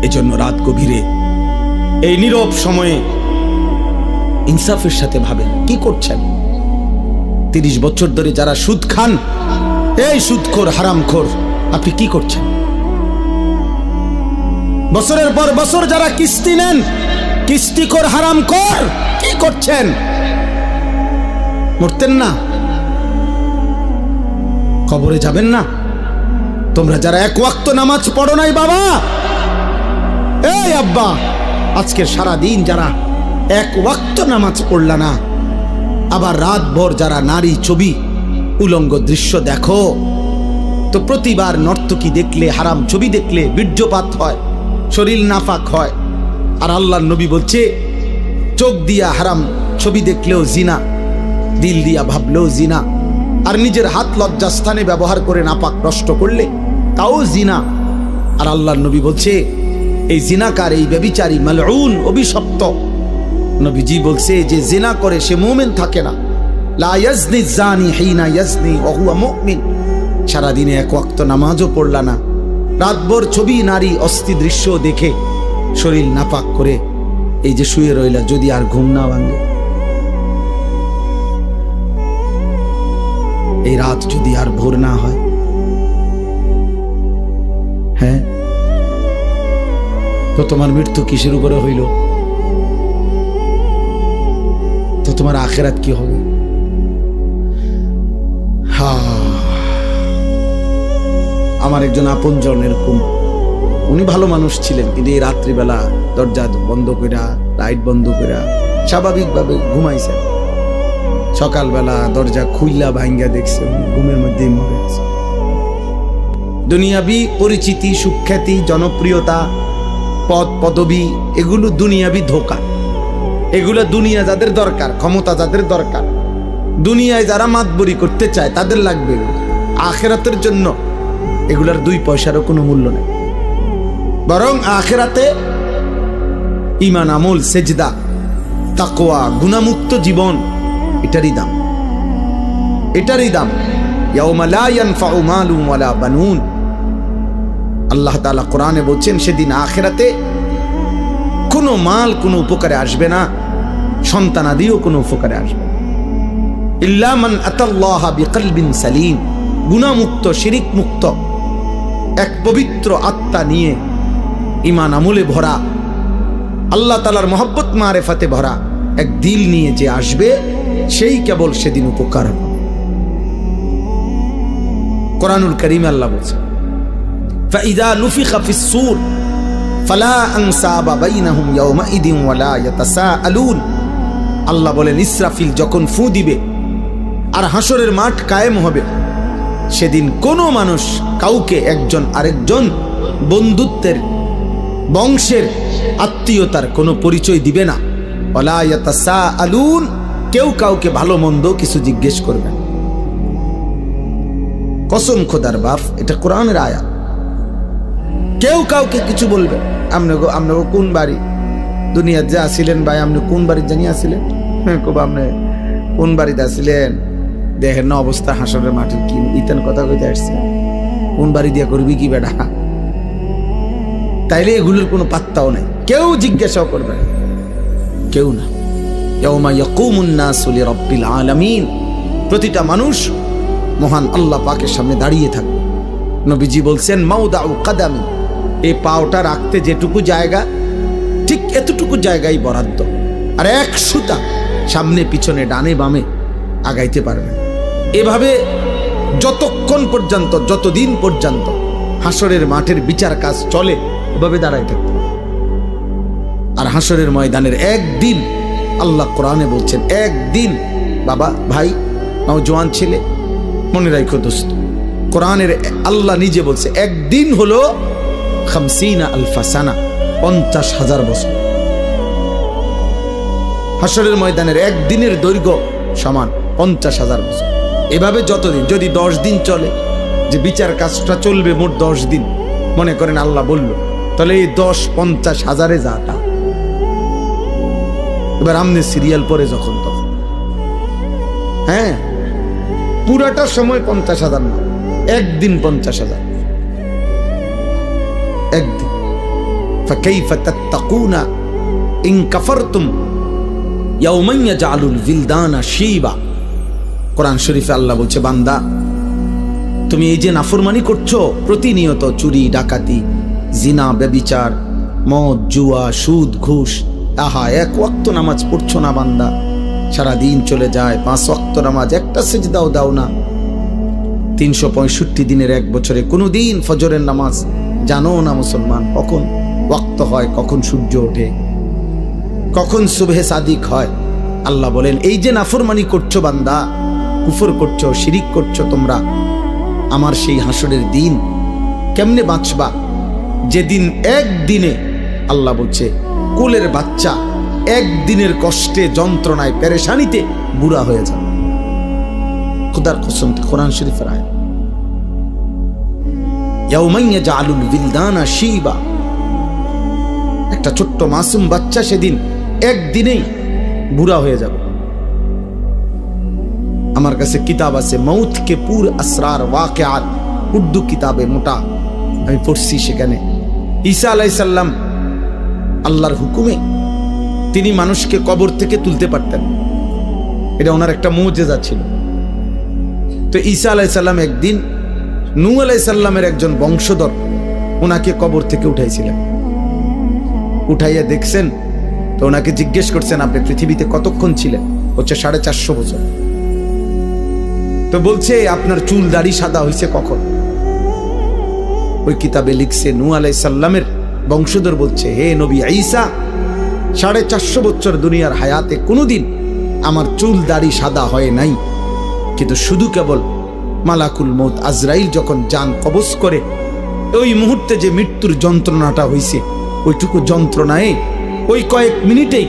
এজন্য রাত গভীরে এই নীরব সময়ে ইনসাফের সাথে ভাবেন কি করছেন। 30 বছর ধরে যারা সুদ খান, এই সুদখোর হারামখোর, আপনি কি করছেন? বছরের পর বছর যারা কিস্তি নেন, কিস্তিখোর হারামখোর, কি করছেন? মরতেন না? কবরে যাবেন না? তোমরা যারা এক ওয়াক্ত নামাজ পড়ো নাই বাবা, এই আব্বা, আজকের সারা দিন যারা এক ওয়াক্ত নামাজ পড়লা না, আবার রাত ভর যারা নারী ছবি উলঙ্গ দৃশ্য দেখো, তো প্রতিবার নর্তকী দেখলে, হারাম ছবি দেখলে বীর্যপাত হয়, শরীর নাফাক হয়। আর আল্লাহর নবী বলছে চোখ দিয়া হারাম ছবি দেখলেও জিনা, দিল দিয়া ভাবলেও জিনা, আর নিজের হাত লজ্জাস্থানে ব্যবহার করে নাপাক নষ্ট করলে তাও জিনা। আর আল্লাহর নবী বলছে এই জিনাকার, এই ব্যভিচারী, মালউন, অভিশপ্ত। নবীজি বলছে যে জিনা করে সে মুমিন থাকে না। লা ইয়াজনি জানি হিনা ইয়াজনি ওয়া হুয়া মুমিন। সারাদিনে এক ওয়াক্ত নামাজও পড়লা না, রাতভর ছবি নারী অস্থি দৃশ্য দেখে শরীর নাপাক করে এই যে শুয়ে রইলা, যদি আর ঘুম না ভাঙে, এই রাত যদি আর ভোর না হয়, হ্যাঁ, তো তোমার মৃত্যু কিসের উপরে হইল? তো তোমার আখিরাত কি হবে? আমার একজন আপনজন এরকম, উনি ভালো মানুষ ছিলেন, কিন্তু এই রাত্রিবেলা দরজা বন্ধ কইরা, লাইট বন্ধ কইরা স্বাভাবিকভাবে ঘুমাইছেন। সকালবেলা দরজা খুইলা ভাঙ্গা দেখছে ঘুমের মধ্যেই মরে আছে। দুনিয়াবি পরিচিতি, সুখ্যাতি, জনপ্রিয়তা, পদ পদবি, এগুলো দুনিয়াবি ধোঁকা। এগুলো দুনিয়া যাদের দরকার, ক্ষমতা যাদের দরকার, দুনিয়ায় যারা মাতবরি করতে চায় তাদের লাগবে। আখিরাতের জন্য এগুলার 2 পয়সারও কোনো মূল্য নেই। বরং আখিরাতে ঈমান, আমল, সেজদা, তাকওয়া, গুনাহমুক্ত জীবন, এটারই দাম, এটারই দাম। ইয়াউমা লা ইয়ানফাউ মালুন ওয়ালা বানুন। আল্লাহ তাআলা কোরআনে বলছেন সেদিন আখিরাতে কোনো মাল কোনো উপকারে আসবে না, সন্তানাদিও কোনো উপকারে আসবে না। ইল্লা মান আতাল্লাহা বিকলবিন সালিম। গুনাহমুক্ত, শিরিক মুক্ত, এক পবিত্র আত্মা নিয়ে, ঈমান আমলে ভরা, আল্লাহ তাআলার মহব্বত মারেফাতে ভরা এক দিল নিয়ে যে আসবে, সেই কেবল সেদিন উপকার হবে। কোরআনুল কারীমে আল্লাহ বলছেন ফাইযা নুফিখা ফিস সূর ফালা আনসাবা বাইনাহুম ইয়াওমাইদিন ওয়ালা ইয়াতাসাআলুন। আল্লাহ বলেন ইসরাফিল যখন ফু দিবে আর হাসরের মাঠ কায়েম হবে, সেদিন কোনো মানুষ কাউকে একজন আরেকজন বন্ধুত্বের, বংশের, আত্মীয়তার কোনো পরিচয় দিবে না। ওয়ালা ইয়াতাসাআলুন, কেউ কাউকে ভালো মন্দ কিছু জিজ্ঞেস করবে না। কসম খোদার বাপ, এটা কোরআনের আয়াত। কেউ কাউকে কিছু বলবে, আপনাকে কোন বাড়ি দুনিয়াতে যে আসিলেন ভাই, আপনি কোন বাড়ির জানি আসিলেন, খুব আপনি কোন বাড়িতে আসিলেন, দেখেন না অবস্থা হাসরের মাঠের, কি ইতেন কথা কইতে আসছে, কোন বাড়ি দিয়া করবি কি বেটা, তাইলে এগুলোর কোনো পাত্তাও নাই। কেউ জিজ্ঞাসাও করবে না, কেউ না। ইয়াউমা ইয়াকুমুন নাসু লিরাব্বিল আলামিন। প্রতিটা মানুষ মহান আল্লাহ পাকের সামনে দাঁড়িয়ে থাকবে। নবীজি বলছেন মাউদাউ কাদামি, এই পাওটা রাখতে যেটুকু জায়গা, ঠিক এতটুকু জায়গায় বরাদ্দ, আর এক সুতা সামনে পিছনে ডানে বামে আগাইতে পারবে। এভাবে যতক্ষণ পর্যন্ত, যতদিন পর্যন্ত হাসরের মাঠের বিচার কাজ চলে, এভাবে দাঁড়াই থাকবে। আর হাসরের ময়দানের একদিন, আল্লাহ কোরআনে বলছেন একদিন, বাবা, ভাই, নওজোয়ান ছেলে, মনে রাখো দোস্ত, কোরআনের আল্লাহ নিজে বলছে একদিন হলো 50 আলফা সানা, 50,000 বছর। হাসরের ময়দানের একদিনের দৈর্ঘ্য সমান 50,000 বছর। এভাবে যতদিন, যদি 10 দিন চলে, যে বিচার কাজটা চলবে মোট 10 দিন, মনে করেন আল্লাহ বলল, তাহলে এই 10 50,000-এ যাটা। এবার আমনে সিরিয়াল পরে যখন তখন, হ্যাঁ, পুরাটা সময় 50,000 না, একদিন 50,000, একদিন। ফাকাইফা তাত্তাকুনা ইন কাফারতুম ইয়াওমান ইয়াজআলুল বিলদানা শিবা। কোরআন শরীফে আল্লাহ বলছে, বান্দা তুমি এই যে নাফরমানি করছো, প্রতিনিয়ত চুরি ডাকাতি, জিনা, ব্যভিচার, মদ, জুয়া, সুদ, ঘুষ, আহা এক ওয়াক্ত নামাজ পড়ছো না বান্দা, সারা দিন চলে যায় 5 ওয়াক্ত নামাজ, একটা সিজদাও দাও না, 365 দিনের এক বছরে কোনো দিন ফজরের নামাজ জানো না মুসলমান, কখন ওয়াক্ত হয়, কখন সূর্য ওঠে, কখন সুবহে সাদিক হয়। আল্লাহ বলেন, এই যে নাফরমানি করছো বান্দা, কুফর করছো, শিরিক করছো তোমরা, আমার সেই হাসরের দিন কেমনে বাঁচবা, যেদিন একদিনে, আল্লাহ বলছে কোলের বাচ্চা একদিনের কষ্টে, যন্ত্রণায়, পেরেশানিতে বুড়া হয়ে যাবে। খোদার কসম, কোরআন শরীফের আয়াত। ইয়াওমান ইয়াজআলুল বিলদানা শিবা, একটা ছোট্ট মাসুম বাচ্চা সেদিন একদিনেই বুড়া হয়ে যাবে। আমার কাছে কিতাব আছে, মৌত কে পুর আসরার ওয়াকিআত, উর্দু কিতাবে মোটা, আমি পড়ছি। সেখানে ঈসা আলাইহিস সালাম আল্লাহর হুকুমে তিনি মানুষকে কবর থেকে তুলতে পারতেন, এটা ওনার একটা মুজিজা ছিল। তো ঈসা আলাইহিস সালাম একদিন নূহ আলাইহিস সালামের একজন বংশধর ওনাকে কবর থেকে উঠাইছিলেন। উঠাইয়া দেখছেন, তো ওনাকে জিজ্ঞেস করছেন, আপনি পৃথিবীতে কতক্ষণ ছিলেন? হচ্ছে 450 বছর। তো বলছে, আপনার চুল দাড়ি সাদা হয়েছে কখন? ওই কিতাবে লিখছে, নূহ আলাইহিস সালামের বংশধর বলছে, হে নবী ঈসা, 450 বছর দুনিয়ার হায়াতে কোনোদিন আমার চুল দাড়ি সাদা হয় নাই, কিন্তু শুধু কেবল মালাকুল মউত আজরাইল যখন জান কবজ করে, ওই মুহূর্তে যে মৃত্যুর যন্ত্রণাটা হয়েছে, ওইটুকু যন্ত্রণায় ওই কয়েক মিনিটেই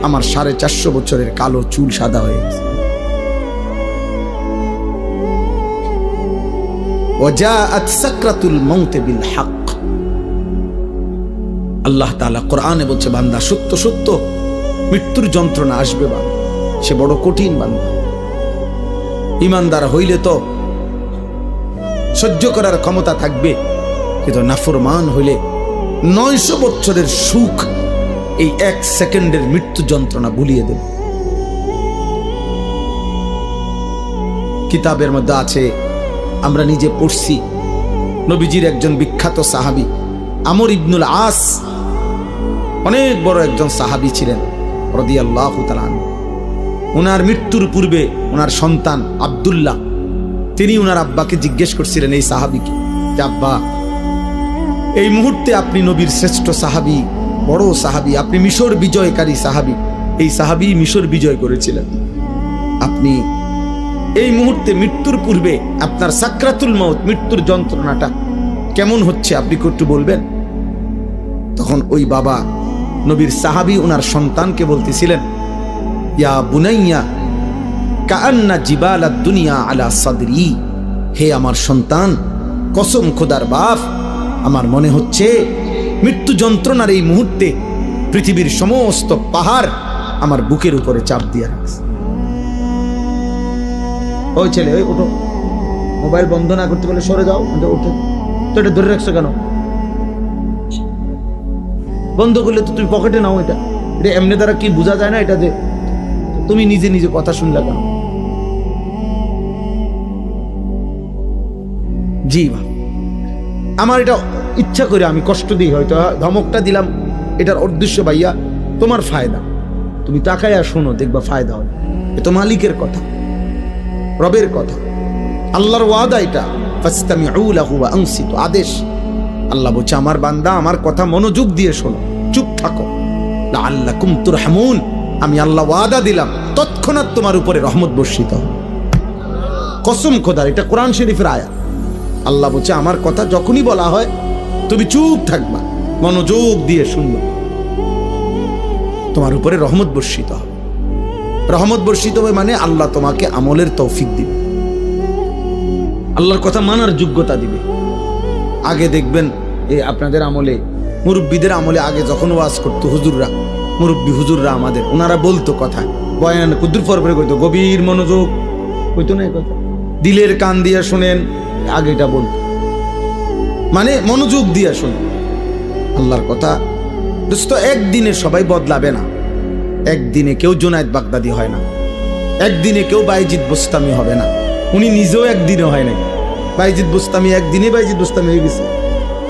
আমার 450 বছরের কালো চুল সাদা হয়ে গেছে। ওয়াজাআত সাকরাতুল মাউত বিল হক। আল্লাহ তাআলা কোরআনে বলছে, বান্দা সত্য সত্য মৃত্যুর যন্ত্রণা আসবে, বান্দা সে বড় কঠিন। বান্দা ঈমানদার হইলে তো সহ্য করার ক্ষমতা থাকবে, কিন্তু নাফরমান হইলে 900 বছরের সুখ এই 1 সেকেন্ডের মৃত্যু যন্ত্রণা ভুলিয়ে দেবে। কিতাবের মধ্যে আছে, আমরা নিজে পড়ছি, নবীজির একজন বিখ্যাত সাহাবী আমর ইবনুল আস, অনেক বড় একজন সাহাবী ছিলেন রাদিয়াল্লাহু তাআলা আনহু। ওনার মৃত্যুর পূর্বে ওনার সন্তান আব্দুল্লাহ, তিনি ওনার আব্বাকে জিজ্ঞেস করছিলেন, এই সাহাবীকে, যে আব্বা, এই মুহূর্তে আপনি নবীর শ্রেষ্ঠ সাহাবী, বড় সাহাবী, আপনি মিশর বিজয়কারী সাহাবী, এই সাহাবী মিশর বিজয় করেছিলেন, আপনি এই মুহূর্তে মৃত্যুর পূর্বে আপনার সাকরাতুল মাউত, মৃত্যুর যন্ত্রণাটা কেমন হচ্ছে, আপনি একটু বলবেন? তখন ওই বাবা নবীর সাহাবী ওনার সন্তানকে বলতেছিলেন, ইয়া বুনাইয়া কাআন্না জিবালাদ দুনিয়া আলা সাদরি, হে আমার সন্তান, কসম খোদার বাপ, আমার মনে হচ্ছে মৃত্যু যন্ত্রণার এই মুহূর্তে পৃথিবীর সমস্ত পাহাড় আমার বুকের উপরে চাপ দিয়ে রাখছে। ওই ছেলে, ওই ওঠো, মোবাইল বন্ধ না করতে বলে সরে যাও, ওঠো তো, এটা ধরে রাখছো কেন? বন্ধ করলে তো তুমি পকেটে নাও, এটা এটা এমনি দ্বারা কি বোঝা যায় না এটা, যে তুমি নিজে নিজে কথা শুনলা কেন? জি বা, আমার এটা ইচ্ছা করে আমি কষ্ট দিই, হয়তো ধমকটা দিলাম, এটার উদ্দেশ্য ভাইয়া তোমার ফায়দা, তুমি তাকায়া শোনো, দেখবা ফায়দা হবে। এ তো মালিকের কথা, রবের কথা, আল্লাহর ওয়াদা, এটা ফাসতামিউ লাহু ওয়া আনসিতু, আদেশ। আল্লাহ বলছে, আমার বান্দা আমার কথা মনোযোগ দিয়ে শোনো, চুপ থাকো, লাআল্লাকুম তুরহামুন, আমি আল্লাহ ওয়াদা দিলাম তৎক্ষণাৎ তোমার উপরে রহমত বর্ষিত হবে। কসম খোদার, এটা কোরআন শরীফের আয়াত। আল্লাহ বলছে, আমার কথা যখনই বলা হয় তুমি চুপ থাকবা, মনোযোগ দিয়ে শুনবা, তোমার উপরে রহমত বর্ষিত হবে। রহমত বর্ষিত হবে মানে আল্লাহ তোমাকে আমলের তৌফিক দিবে, আল্লাহর কথা মানার যোগ্যতা দিবে। আগে দেখবেন আপনাদের আমলে, মুরব্বীদের আমলে, আগে যখন ওয়াজ করতো হুজুররা, মুরব্বী হুজুররা আমাদের, ওনারা বলতো কথা, বয়ান কুদ্দুর পরে কইতো, গভীর মনোযোগ কইতো না, কথা দিলের কান দিয়ে শোনেন, আগে এটা বলতো, মানে মনোযোগ দিয়ে শোনেন, আল্লাহর কথা দোস্ত, একদিনে সবাই বদলাবে না। একদিনে কেউ জুনায়েদ বাগদাদি হয় না, একদিনে কেউ বাইজিদ বুস্তামি হবে না। উনি নিজেও একদিনে হয় নাই। বাইজিদ বুস্তামি একদিনে বাইজিদ বুস্তামি হয়ে গেছে।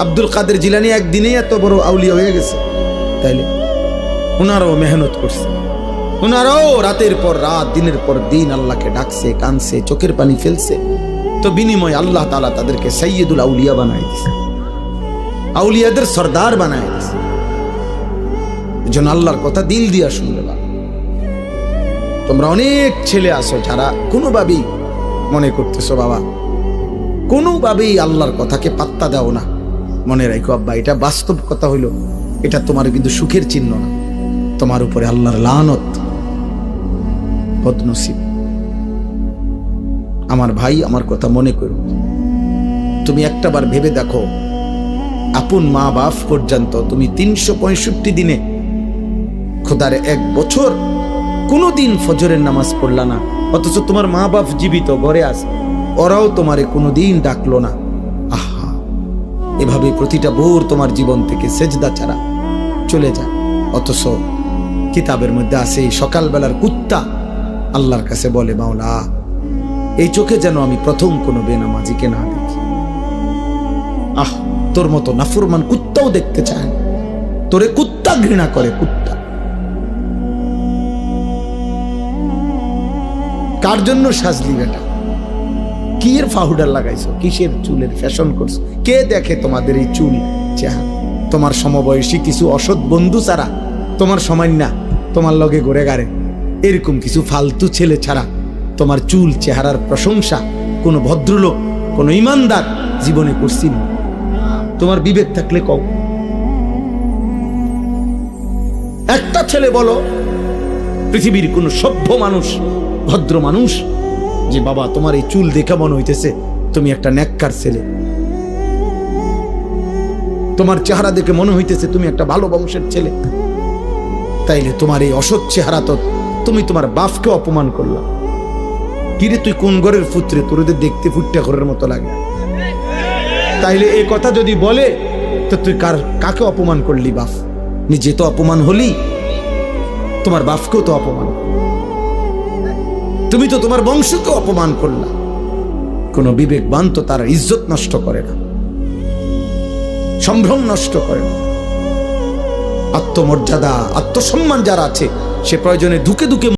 আব্দুল কাদের জিলানী একদিনেই এত বড় আউলিয়া হয়ে গেছে। তাইলে ওনারাও মেহনত করছে, ওনারাও রাতের পর রাত দিনের পর দিন আল্লাহকে ডাকছে, কানছে, চোখের পানি ফেলছে। তো বিনিময় আল্লাহ তাআলা তাদেরকে সাইয়্যিদুল আউলিয়া বানায় দিয়েছে, আউলিয়াদের সর্দার বানায় দিয়েছে। এজন্য আল্লাহর কথা দিল দিয়া শুনবে। তোমরা অনেক ছেলে আছো যারা কোনোভাবেই মনে করতেছো বাবা, কোনোভাবেই আল্লাহর কথাকে পাত্তা দাও না। মনে রাখো আব্বা, এটা বাস্তব কথা হইল, এটা তোমার কিন্তু সুখের চিহ্ন না, তোমার উপরে আল্লাহর লানত, বদনসিব। আমার ভাই, আমার কথা মনে করো। তুমি একটাবার ভেবে দেখো, আপন মা বাপ পর্যন্ত তুমি 365 দিনে, খোদার 1 বছর কোনোদিন ফজরের নামাজ পড়লা না, অথচ তোমার মা বাপ জীবিত ঘরে আছে, ওরাও তোমারে কোনোদিন ডাকলো না। আহা, এভাবে প্রতিটা ভোর তোমার জীবন থেকে সেজদা ছাড়া চলে যায়। অথচ কিতাবের মধ্যে আছে এই সকালবেলার কুত্তা আল্লাহর কাছে বলে, মাওলা এই চোখে যেন আমি প্রথম কোনো বেনামাজিকে না দেখি। আহ, তোর মতো নাফরমান কুত্তাও দেখতে চায় না, তোরে কুত্তা ঘৃণা করে, কুত্তা। কার জন্য সাজলি বেটা? কি এর পাউডার লাগাইছো? কিসের চুলের ফ্যাশন করছো? কে দেখে তোমাদের এই চুল চেহারা? তোমার সমবয়সী কিছু অসৎ বন্ধু ছাড়া, তোমার সময় না, তোমার লগে ঘুরে গাড়ে এরকম কিছু ফালতু ছেলে ছাড়া তোমার চুল চেহারার প্রশংসা কোনো ভদ্রলোক, কোনো ইমানদার জীবনে করছি না। তোমার বিবেক থাকলে কও। একটা ছেলে বলো পৃথিবীর কোন সভ্য মানুষ, ভদ্র মানুষ, যে বাবা তোমার এই চুল দেখে মনে হইতেছে তুমি একটা নেককার ছেলে, তোমার চেহারা দেখে মনে হইতেছে তুমি একটা ভালো বংশের ছেলে। তাইলে তোমার এই অসৎ চেহারা তো তুমি তোমার বাপকে অপমান করলা। কিরে তুই কোন ঘরের পুত্রে, তোর দেখতে ফুটটা ঘরের মতো লাগে। তাইলে এই কথা যদি বলে তো তুই কাকে অপমান করলি? বাপ নিজে তো অপমান হলি, তোমার বাপকেও তো অপমান, তুমি তো তোমার বংশকে অপমান করলা। কোন বিবেকবান তো তার ইজ্জত নষ্ট করে না, সম্ভ্রম নষ্ট করে না। আত্মমর্যাদা, আত্মসম্মান যারা আছে, সে প্রয়োজনে ধুকে ধুকে